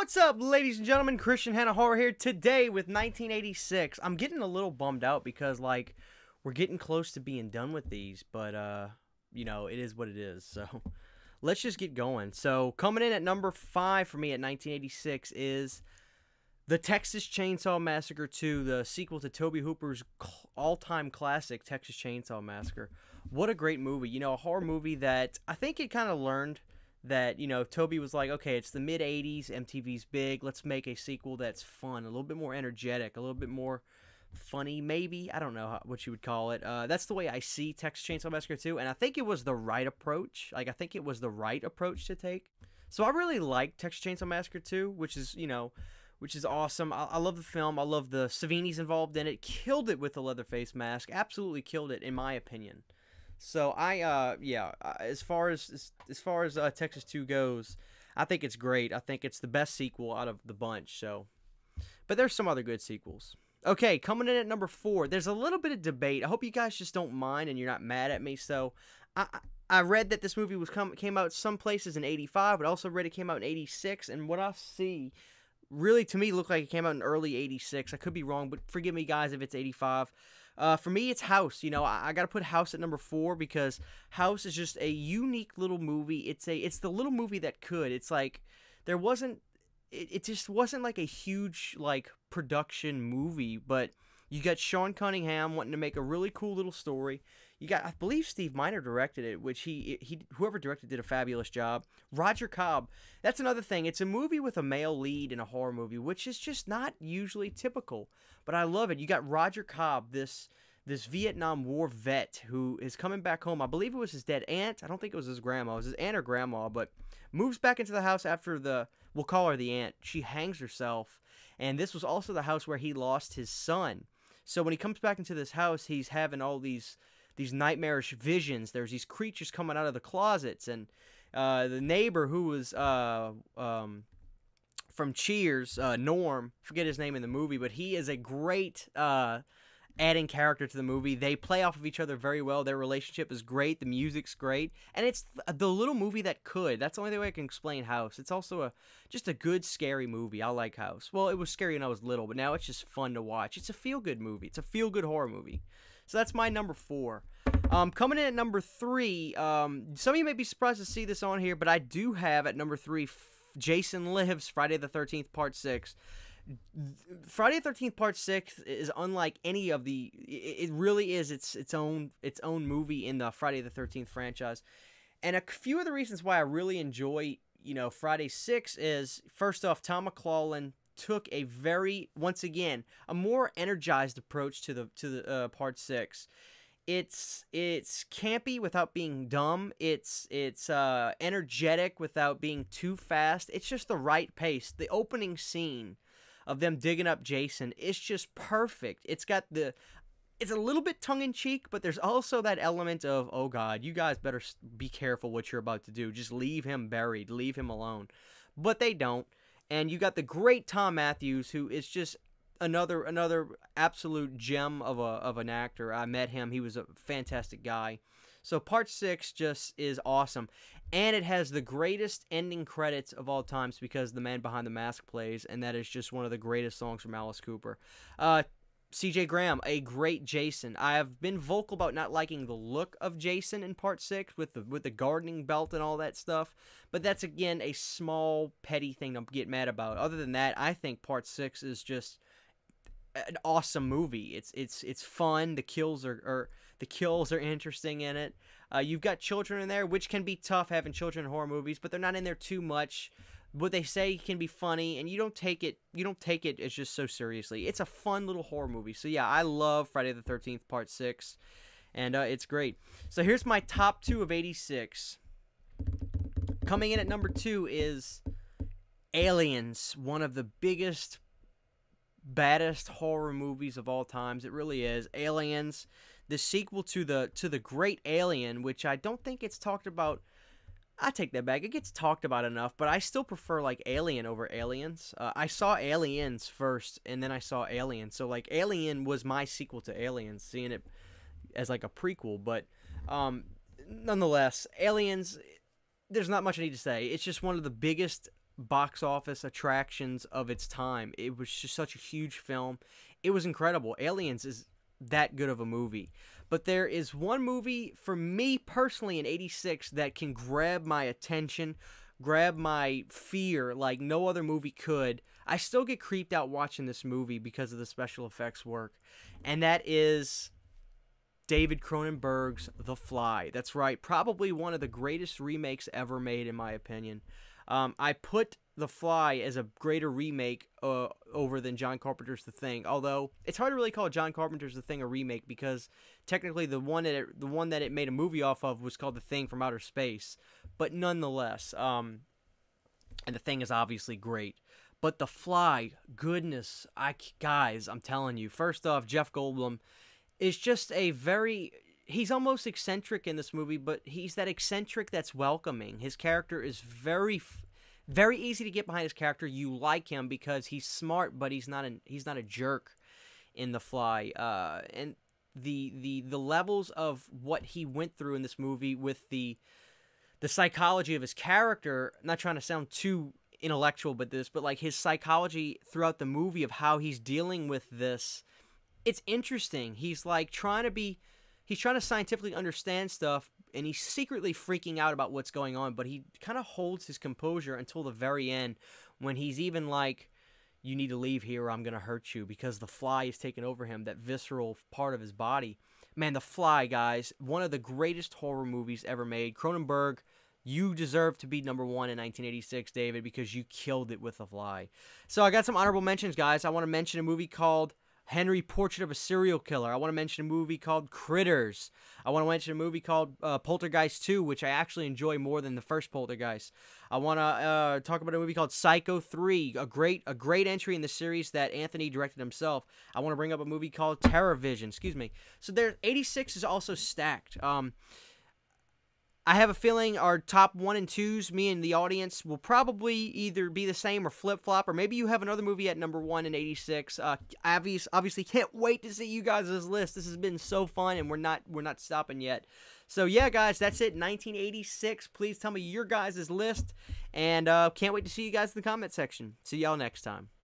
What's up, ladies and gentlemen? Christian Hanna Horror here today with 1986. I'm getting a little bummed out because, like, we're getting close to being done with these, but, you know, it is what it is, so let's just get going. So, coming in at number 5 for me at 1986 is the Texas Chainsaw Massacre 2, the sequel to Tobe Hooper's all-time classic, Texas Chainsaw Massacre. What a great movie. You know, a horror movie that I think it kind of learned that, you know, Toby was like, okay, it's the mid-'80s, MTV's big, let's make a sequel that's fun, a little bit more energetic, a little bit more funny, maybe. I don't know what you would call it. That's the way I see Texas Chainsaw Massacre 2, and I think it was the right approach. Like, I think it was the right approach to take. So I really like Texas Chainsaw Massacre 2, which is, you know, which is awesome. I love the film. I love the Savini's involved in it. Killed it with the Leatherface mask. Absolutely killed it, in my opinion. So as far as Texas 2 goes, I think it's great. I think it's the best sequel out of the bunch. So, but there's some other good sequels. Okay, coming in at number 4, there's a little bit of debate. I hope you guys just don't mind and you're not mad at me. So, I read that this movie came out some places in '85, but I also read it came out in '86. And what I see really to me looked like it came out in early '86. I could be wrong, but forgive me, guys, if it's '85. For me, it's House. You know, I got to put House at number 4 because House is just a unique little movie. It's the little movie that could. It's like it just wasn't like a huge like production movie, but you got Sean Cunningham wanting to make a really cool little story. You got, I believe Steve Miner directed it, which whoever directed did a fabulous job. Roger Cobb, that's another thing. It's a movie with a male lead in a horror movie, which is just not usually typical, but I love it. You got Roger Cobb, this Vietnam War vet who is coming back home. I believe it was his dead aunt. I don't think it was his grandma. It was his aunt or grandma, but moves back into the house after we'll call her the aunt. She hangs herself, and this was also the house where he lost his son. So when he comes back into this house, he's having all these nightmarish visions. There's these creatures coming out of the closets, and the neighbor who was from Cheers, Norm, forget his name in the movie, but he is a great adding character to the movie. They play off of each other very well. Their relationship is great. The music's great, and it's the little movie that could. That's the only way I can explain House. It's also just a good scary movie. I like House. Well, it was scary when I was little, but now it's just fun to watch. It's a feel-good movie. It's a feel-good horror movie. So that's my number 4. Coming in at number 3, some of you may be surprised to see this on here, but I do have at number 3, Jason Lives, Friday the 13th, Part 6. Friday the 13th Part 6 is unlike any of the... It really is its own movie in the Friday the 13th franchise. And a few of the reasons why I really enjoy, you know, Friday 6 is, first off, Tom McClellan took a once again, a more energized approach to the Part 6. It's campy without being dumb. It's energetic without being too fast. It's just the right pace. The opening scene of them digging up Jason is just perfect. It's a little bit tongue-in-cheek, but there's also that element of, oh God, you guys better be careful what you're about to do. Just leave him buried. Leave him alone. But they don't. And you got the great Tom Matthews, who is just another absolute gem of an actor. I met him. He was a fantastic guy. So Part 6 just is awesome. And it has the greatest ending credits of all times because the man behind the mask plays, and that is just one of the greatest songs from Alice Cooper. C.J. Graham, a great Jason. I have been vocal about not liking the look of Jason in Part 6 with the gardening belt and all that stuff, but that's, again, a small, petty thing to get mad about. Other than that, I think Part 6 is just an awesome movie. It's fun. The kills are interesting in it. You've got children in there, which can be tough having children in horror movies, but they're not in there too much. What they say can be funny, and you don't take it as just so seriously. It's a fun little horror movie. So yeah, I love Friday the 13th Part 6, and it's great. So here's my top 2 of '86. Coming in at number 2 is Aliens, one of the biggest, baddest horror movies of all times. It really is. Aliens, the sequel to the great Alien, which I don't think it's talked about. I take that back. It gets talked about enough, but I still prefer, like, Alien over Aliens. I saw Aliens first, and then I saw Alien. So, like, Alien was my sequel to Aliens, seeing it as, like, a prequel. But, nonetheless, Aliens, there's not much I need to say. It's just one of the biggest box office attractions of its time. It was just such a huge film. It was incredible. Aliens is that good of a movie. But there is one movie for me personally in '86 that can grab my attention, grab my fear like no other movie could. I still get creeped out watching this movie because of the special effects work. And that is David Cronenberg's The Fly. That's right, probably one of the greatest remakes ever made, in my opinion. I put The Fly as a greater remake over than John Carpenter's The Thing. Although it's hard to really call John Carpenter's The Thing a remake because technically the one that it made a movie off of was called The Thing from Outer Space. But nonetheless, and The Thing is obviously great. But The Fly, goodness, guys, I'm telling you. First off, Jeff Goldblum is just he's almost eccentric in this movie, but he's that eccentric that's welcoming. His character is very easy to get behind. His character, you like him because he's smart, but he's not a jerk in The Fly. And the levels of what he went through in this movie with the psychology of his character. I'm not trying to sound too intellectual, but like his psychology throughout the movie of how he's dealing with this. It's interesting. He's like trying to scientifically understand stuff, and he's secretly freaking out about what's going on, but he kind of holds his composure until the very end when he's even like, you need to leave here or I'm going to hurt you, because the fly is taking over him, that visceral part of his body. Man, The Fly, guys, one of the greatest horror movies ever made. Cronenberg, you deserve to be number one in 1986, David, because you killed it with The Fly. So I got some honorable mentions, guys. I want to mention a movie called Henry, Portrait of a Serial Killer. I want to mention a movie called Critters. I want to mention a movie called Poltergeist 2, which I actually enjoy more than the first Poltergeist. I want to talk about a movie called Psycho 3, a great entry in the series that Anthony directed himself. I want to bring up a movie called Terror Vision. Excuse me. So 86 is also stacked. I have a feeling our top 1 and 2s, me and the audience, will probably either be the same or flip-flop, or maybe you have another movie at number 1 in 86. Obviously can't wait to see you guys' list. This has been so fun, and we're not stopping yet. So yeah, guys, that's it. 1986. Please tell me your guys' list, and can't wait to see you guys in the comment section. See y'all next time.